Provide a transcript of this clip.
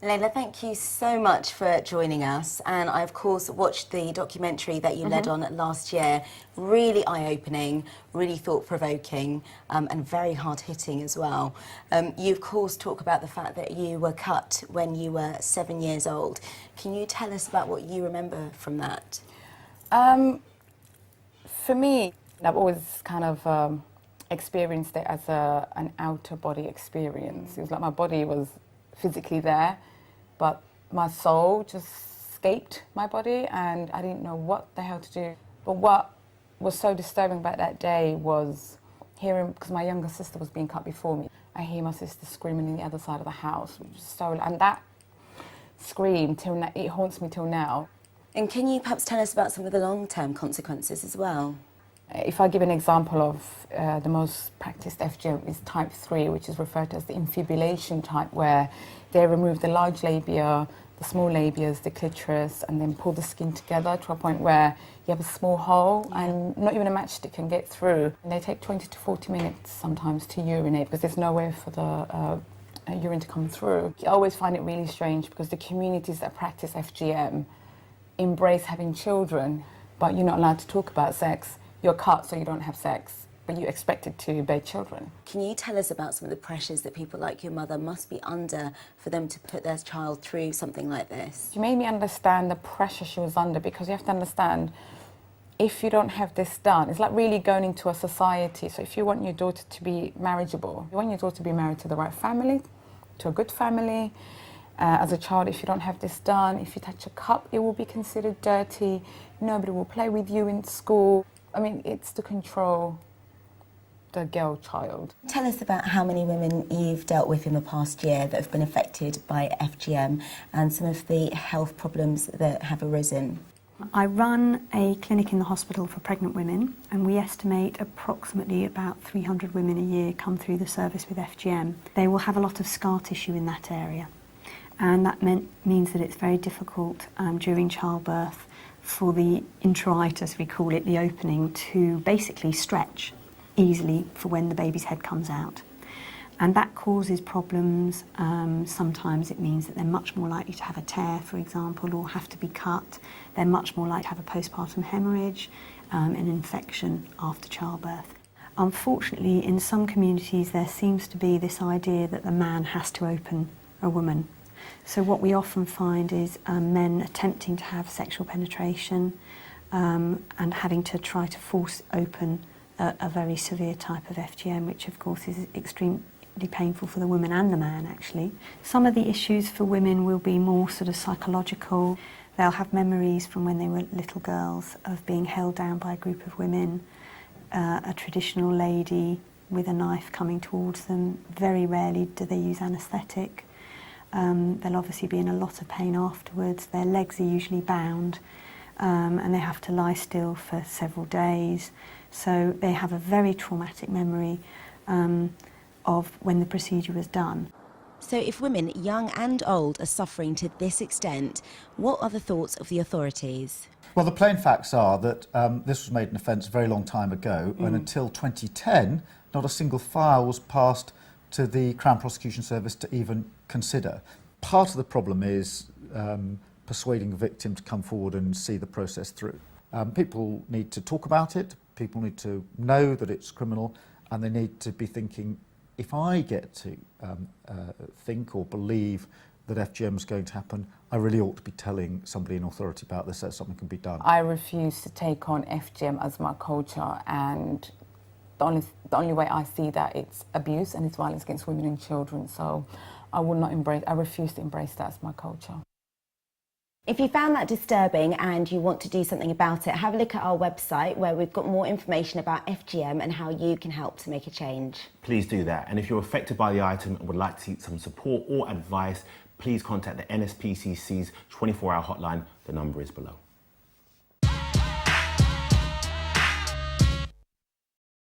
Leyla, thank you so much for joining us. And I, of course, watched the documentary that you led on last year. Really eye-opening, really thought-provoking, and very hard-hitting as well. You, of course, talk about the fact that you were cut when you were 7 years old. Can you tell us about what you remember from that? For me, I've always kind of experienced it as an outer-body experience. It was like my body was physically there, but my soul just escaped my body and I didn't know what the hell to do. But what was so disturbing about that day was hearing, because my younger sister was being cut before me, I hear my sister screaming in the other side of the house, which was so, and that scream, it haunts me till now. And can you perhaps tell us about some of the long-term consequences as well? If I give an example of the most practiced FGM is type 3, which is referred to as the infibulation type, where they remove the large labia, the small labias, the clitoris, and then pull the skin together to a point where you have a small hole and not even a matchstick can get through. And they take 20 to 40 minutes sometimes to urinate because there's nowhere for the urine to come through. I always find it really strange because the communities that practice FGM embrace having children, but you're not allowed to talk about sex. You're cut so you don't have sex, but you're expected to bear children. Can you tell us about some of the pressures that people like your mother must be under for them to put their child through something like this? She made me understand the pressure she was under, because you have to understand, if you don't have this done, it's like really going into a society. So if you want your daughter to be marriageable, you want your daughter to be married to the right family, to a good family. As a child, if you don't have this done, if you touch a cup, it will be considered dirty. Nobody will play with you in school. I mean, it's to control the girl child. Tell us about how many women you've dealt with in the past year that have been affected by FGM and some of the health problems that have arisen. I run a clinic in the hospital for pregnant women, and we estimate approximately about 300 women a year come through the service with FGM. They will have a lot of scar tissue in that area, and that means that it's very difficult during childbirth for the introitus, we call it, the opening, to basically stretch easily for when the baby's head comes out. And that causes problems. Sometimes it means that they're much more likely to have a tear, for example, or have to be cut. They're much more likely to have a postpartum hemorrhage, an infection after childbirth. Unfortunately, in some communities, there seems to be this idea that the man has to open a woman. So what we often find is men attempting to have sexual penetration and having to try to force open a very severe type of FGM, which of course is extremely painful for the woman and the man, actually. Some of the issues for women will be more sort of psychological. They'll have memories from when they were little girls of being held down by a group of women, a traditional lady with a knife coming towards them. Very rarely do they use anaesthetic. They'll obviously be in a lot of pain afterwards. Their legs are usually bound and they have to lie still for several days. So they have a very traumatic memory of when the procedure was done. So if women, young and old, are suffering to this extent, what are the thoughts of the authorities? Well, the plain facts are that this was made an offence a very long time ago, and until 2010, not a single file was passed to the Crown Prosecution Service to even consider. Part of the problem is persuading the victim to come forward and see the process through. People need to talk about it, people need to know that it's criminal, and they need to be thinking, if I get to think or believe that FGM is going to happen, I really ought to be telling somebody in authority about this so something can be done. I refuse to take on FGM as my culture, and the only way I see that, it's abuse and it's violence against women and children. So I refuse to embrace that as my culture. If you found that disturbing and you want to do something about it, have a look at our website where we've got more information about FGM and how you can help to make a change. Please do that. And if you're affected by the item and would like to seek some support or advice, please contact the NSPCC's 24-hour hotline. The number is below.